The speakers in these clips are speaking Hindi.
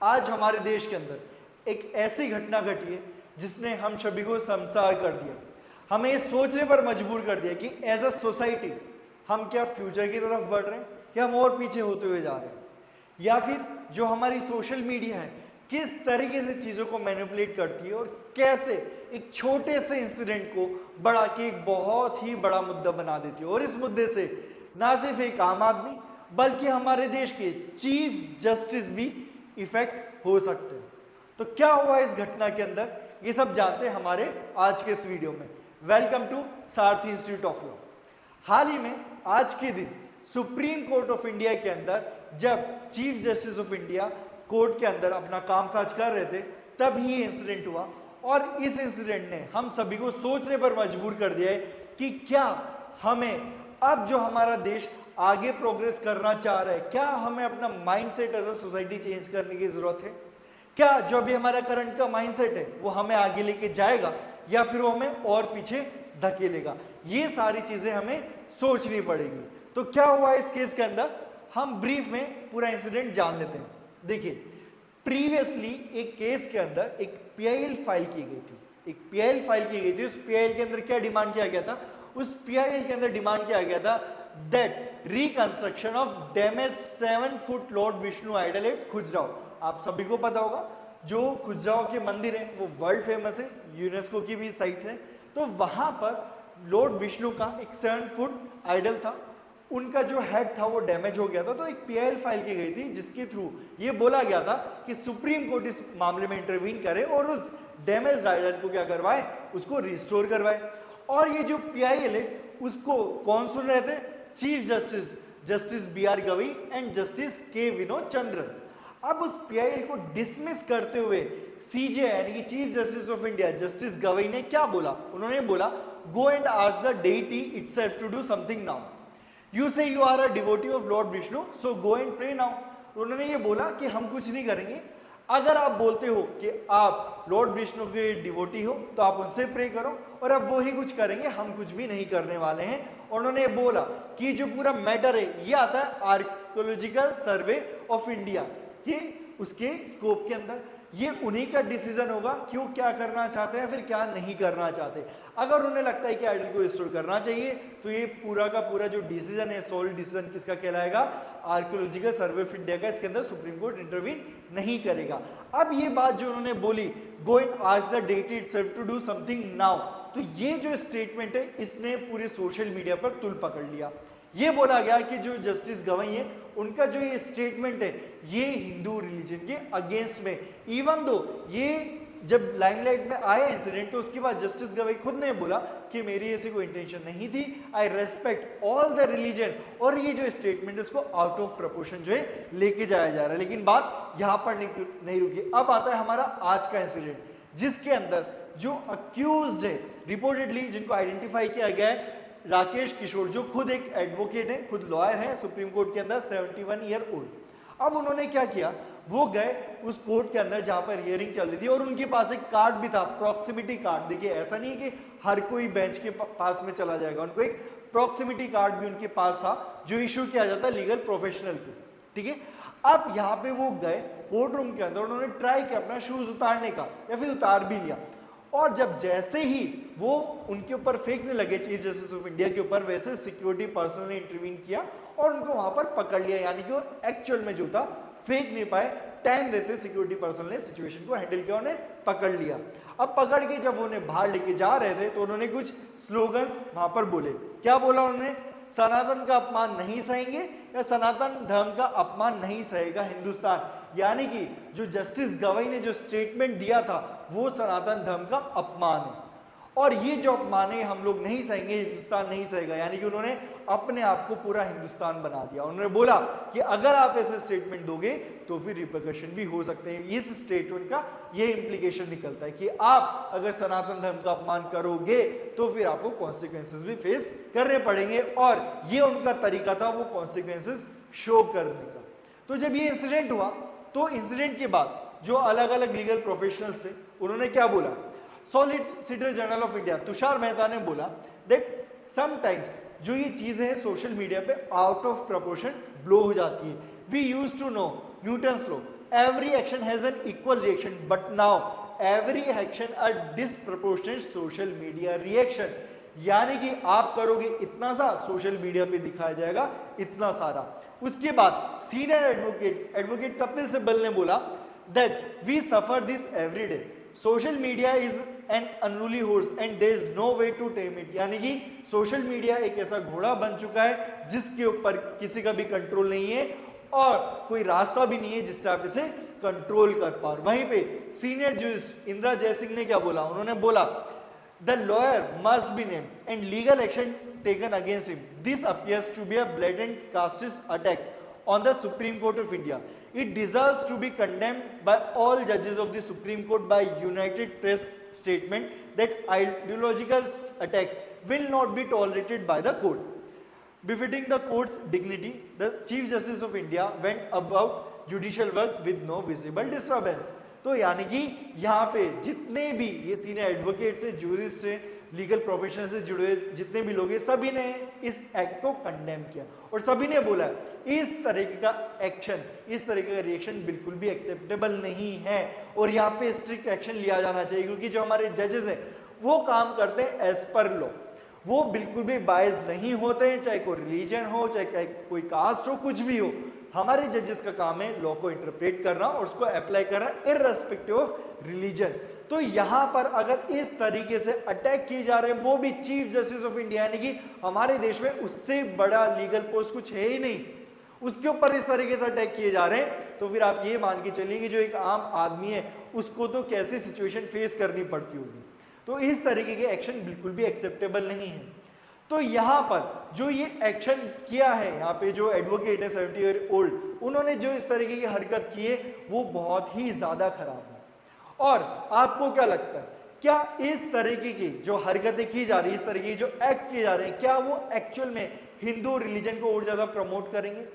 आज हमारे देश के अंदर एक ऐसी घटना घटी है जिसने हम सभी को शर्मसार कर दिया, हमें ये सोचने पर मजबूर कर दिया कि एज अ सोसाइटी हम क्या फ्यूचर की तरफ बढ़ रहे हैं या हम और पीछे होते हुए जा रहे हैं, या फिर जो हमारी सोशल मीडिया है किस तरीके से चीज़ों को मैनिपुलेट करती है और कैसे एक छोटे से इंसिडेंट को बढ़ा के एक बहुत ही बड़ा मुद्दा बना देती है। और इस मुद्दे से ना सिर्फ एक आम आदमी बल्कि हमारे देश के चीफ जस्टिस भी इफेक्ट हो सकते हैं। तो क्या हुआ इस घटना के अंदर, ये सब जानते हैं हमारे आज के इस वीडियो में। Welcome to Sarathi institute of law. हाल ही में आज के दिन सुप्रीम कोर्ट ऑफ इंडिया के अंदर जब chief justice of India court के अंदर अपना कामकाज कर रहे थे तब ही इंसिडेंट हुआ, और इस इंसिडेंट ने हम सभी को सोचने पर मजबूर कर दिया है कि क्या हमें अब जो हमारा देश आगे प्रोग्रेस करना चाह रहा है, क्या हमें अपना mindset as a society change करने की जरूरत है? क्या जो भी हमारा करंट का माइंडसेट है वो हमें आगे लेके जाएगा या फिर वो हमें और पीछे धकेलेगा? ये सारी चीजें हमें सोचनी पड़ेगी। तो क्या हुआ इस केस के अंदर, हम ब्रीफ में पूरा इंसिडेंट जान लेते हैं। देखिए, प्रीवियसली एक केस के अंदर एक पीआईएल फाइल की गई थी, एक पीआईएल फाइल की गई थी। उस पीआईएल के अंदर क्या डिमांड किया गया था? उस पीआईएल के अंदर डिमांड किया गया था that reconstruction of damage 7 foot lord Vishnu idol at Khajuraho. आप सभी को पता होगा जो खुजराहो के मंदिर है वो वर्ल्ड फेमस है, यूनेस्को की भी साइट है। तो वहां पर लॉर्ड विष्णु का एक 7 फुट आइडल था, उनका जो हेड था वो डैमेज हो गया था। तो एक पीआईएल फाइल की गई थी जिसके थ्रू ये बोला गया था कि सुप्रीम कोर्ट इस मामले में इंटरवीन करे और उस डैमेज आइडल को क्या करवाए, उसको रिस्टोर करवाए। और ये जो पीआईएल है उसको कौन सुन रहे थे? Chief justice B R. Gavai and justice K Vinod Chandran. अब उस पीआईएल को डिसमिस करते हुए सीजे यानी कि chief justice of India justice Gavai ने क्या बोला? उन्होंने बोला, go and ask the deity itself to do something now. You say you are a devotee of Lord Vishnu, so go and pray now। उन्होंने ये बोला कि हम कुछ नहीं करेंगे, अगर आप बोलते हो कि आप लॉर्ड विष्णु के डिवोटी हो तो आप उनसे प्रे करो, और अब वो ही कुछ करेंगे, हम कुछ भी नहीं करने वाले हैं। और उन्होंने बोला कि जो पूरा मैटर है ये आता है आर्कियोलॉजिकल सर्वे ऑफ इंडिया कि उसके स्कोप के अंदर ये उन्हीं का डिसीजन होगा कि वो क्या करना चाहते हैं फिर क्या नहीं करना चाहते। अगर उन्हें लगता है कि आइडल को रिस्टोर करना चाहिए तो ये पूरा का पूरा जो डिसीजन है, सोल डिसीजन किसका कहलाएगा? आर्कियोलॉजिकल सर्वे ऑफ इंडिया का। इसके अंदर सुप्रीम कोर्ट इंटरवीन नहीं करेगा। अब ये बात जो उन्होंने बोली, go and ask the deity itself to do something now, तो ये जो स्टेटमेंट है इसने पूरे सोशल मीडिया पर तुल पकड़ लिया। ये बोला गया कि जो जस्टिस गवई है उनका जो ये स्टेटमेंट है ये हिंदू रिलीजन के अगेंस्ट में, इवन दो ये जब लाइमलाइट में आया इंसिडेंट तो उसके बाद जस्टिस गवई खुद ने बोला कि मेरी ऐसी कोई इंटेंशन नहीं थी, आई रेस्पेक्ट ऑल द रिलीजन। और ये जो स्टेटमेंट है उसको आउट ऑफ प्रपोर्शन जो है लेके जाया जा रहा है। लेकिन बात यहाँ पर नहीं रुकी। अब आता है हमारा आज का इंसिडेंट जिसके अंदर जो अक्यूज्ड है रिपोर्टेडली, जिनको आइडेंटिफाई किया गया है, राकेश किशोर, जो खुद एक एडवोकेट है, खुद लॉयर है सुप्रीम कोर्ट के अंदर, 71 ईयर ओल्ड। अब उन्होंने क्या किया, वो गए उस कोर्ट के अंदर जहां पर हियरिंग चल रही थी और उनके पास एक कार्ड भी था, प्रॉक्सिमिटी कार्ड। देखिए, ऐसा नहीं है कि हर कोई बेंच के पास में चला जाएगा, उनको एक प्रॉक्सिमिटी कार्ड भी उनके पास था जो इशू किया जाता है लीगल प्रोफेशनल को। ठीक है, अब यहाँ पे वो गए कोर्ट रूम के अंदर, उन्होंने ट्राई किया अपना शूज उतारने का, या फिर उतार भी लिया। और जब जैसे ही वो उनके ऊपर फेंकने लगे चीफ जस्टिस ऑफ इंडिया के ऊपर, वैसे सिक्योरिटी पर्सन ने इंटरवीन किया और उनको वहां पर पकड़ लिया। यानी कि वो एक्चुअल में जो था फेंक नहीं पाए, टाइम देते सिक्योरिटी पर्सन ने सिचुएशन को हैंडल किया, उन्हें पकड़ लिया। अब पकड़ के जब उन्हें बाहर लेके जा रहे थे तो उन्होंने कुछ स्लोगन्स वहां पर बोले। क्या बोला उन्होंने? सनातन का अपमान नहीं सहेंगे या सनातन धर्म का अपमान नहीं सहेगा हिंदुस्तान। यानी कि जो जस्टिस गवई ने जो स्टेटमेंट दिया था वो सनातन धर्म का अपमान है, और ये जो अपमान है हम लोग नहीं सहेंगे, हिंदुस्तान नहीं सहेगा। यानी कि उन्होंने अपने आप को पूरा हिंदुस्तान बना दिया। उन्होंने बोला कि अगर आप ऐसे स्टेटमेंट दोगे तो फिर रिपरकशन भी हो सकते हैं। इस स्टेटमेंट का ये इंप्लीकेशन निकलता है कि आप अगर सनातन धर्म का अपमान करोगे तो फिर आपको कॉन्सिक्वेंसेस भी फेस करने पड़ेंगे, और ये उनका तरीका था वो कॉन्सिक्वेंसेस शो करने का। तो जब ये इंसिडेंट हुआ तो इंसिडेंट के बाद जो अलग अलग लीगल प्रोफेशनल्स थे उन्होंने क्या बोला? Solicitor general of India Tushar Mehta ने बोला दैट समटाइम्स जो ये चीजें हैं सोशल मीडिया पे आउट ऑफ प्रपोर्शन ब्लो हो जाती है। We used to know Newton's law every action has an equal reaction, but now every action a disproportionate social media reaction. यानी कि आप करोगे इतना सा, सोशल मीडिया पे दिखाया जाएगा इतना सारा। उसके बाद सीनियर एडवोकेट कपिल सिब्बल ने बोला that we suffer this every day, social media is an unruly horse and there is no way to tame it. यानी कि सोशल मीडिया एक ऐसा घोड़ा बन चुका है जिसके ऊपर किसी का भी कंट्रोल नहीं है और कोई रास्ता भी नहीं है जिससे आप इसे कंट्रोल कर पाओ। वहीं पे सीनियर जजिस्ट इंदिरा जयसिंह ने क्या बोला, उन्होंने बोला the lawyer must be named and legal action taken against him. This appears to be a blatant casteist attack on the Supreme Court of India. It deserves to be condemned by all judges of the Supreme Court by united press statement that ideological attacks will not be tolerated by the court. Befitting the court's dignity, the Chief Justice of India went about judicial work with no visible disturbance. तो यानी कि यहाँ पे जितने भी ये सीनियर एडवोकेट से, जूरिस्ट से, लीगल प्रोफेशन से जुड़े जितने भी लोग हैं, सभी ने इस एक्ट को कंडेम किया और सभी ने बोला इस तरीके का एक्शन, इस तरीके का रिएक्शन बिल्कुल भी एक्सेप्टेबल नहीं है और यहाँ पे स्ट्रिक्ट एक्शन लिया जाना चाहिए, क्योंकि जो हमारे जजेस हैं वो काम करते हैं एज पर लॉ, वो बिल्कुल भी बायस नहीं होते हैं, चाहे कोई रिलीजन हो, चाहे कोई कास्ट हो, कुछ भी हो। हमारे जजेस का काम है लॉ को इंटरप्रेट करना और उसको अप्लाई करना इररेस्पेक्टिव ऑफ रिलीजन। तो यहां पर अगर इस तरीके से अटैक किए जा रहे हैं, वो भी चीफ जस्टिस ऑफ इंडिया, यानी कि हमारे देश में उससे बड़ा लीगल पोस्ट कुछ है ही नहीं, उसके ऊपर इस तरीके से अटैक किए जा रहे हैं, तो फिर आप ये मान के चलिए कि जो एक आम आदमी है उसको तो कैसी सिचुएशन फेस करनी पड़ती होगी। तो इस तरीके के एक्शन बिल्कुल भी एक्सेप्टेबल नहीं है। तो यहाँ पर जो ये एक्शन किया है, यहाँ पे जो एडवोकेट है 70 ईयर ओल्ड, उन्होंने जो इस तरीके की हरकत की है वो बहुत ही ज्यादा खराब है। और आपको क्या लगता है, क्या इस तरीके की जो हरकतें की जा रही है, इस तरीके की जो एक्ट किए जा रहे हैं, क्या वो एक्चुअल में हिंदू रिलीजन को और ज्यादा प्रमोट करेंगे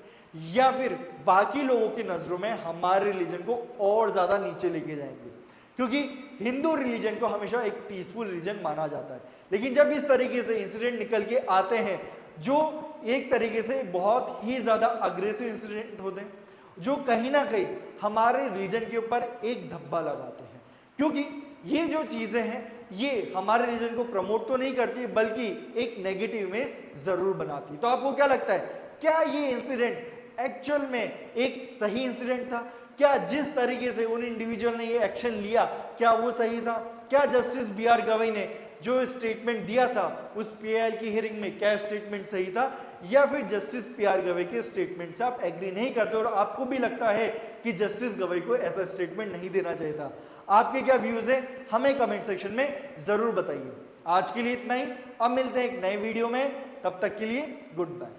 या फिर बाकी लोगों की नजरों में हमारे रिलीजन को और ज्यादा नीचे लेके जाएंगे? क्योंकि हिंदू रिलीजन को हमेशा एक पीसफुल रिलीजन माना जाता है, लेकिन जब इस तरीके से इंसिडेंट निकल के आते हैं जो एक तरीके से बहुत ही ज्यादा अग्रेसिव इंसिडेंट होते हैं, जो कहीं ना कहीं हमारे रिलीजन के ऊपर एक धब्बा लगाते हैं, क्योंकि ये जो चीजें हैं ये हमारे रिलीजन को प्रमोट तो नहीं करती बल्कि एक नेगेटिव इमेज जरूर बनाती। तो आपको क्या लगता है, क्या ये इंसिडेंट एक्चुअल में एक सही इंसिडेंट था? क्या जिस तरीके से उन इंडिविजुअल ने ये एक्शन लिया क्या वो सही था? क्या जस्टिस बी.आर. गवई ने जो स्टेटमेंट दिया था उस पीआईएल की हियरिंग में, क्या स्टेटमेंट सही था? या फिर जस्टिस पी.आर. गवई के स्टेटमेंट से आप एग्री नहीं करते और आपको भी लगता है कि जस्टिस गवई को ऐसा स्टेटमेंट नहीं देना चाहिए था? आपके क्या व्यूज है हमें कमेंट सेक्शन में जरूर बताइए। आज के लिए इतना ही, अब मिलते हैं एक नए वीडियो में, तब तक के लिए गुड बाय।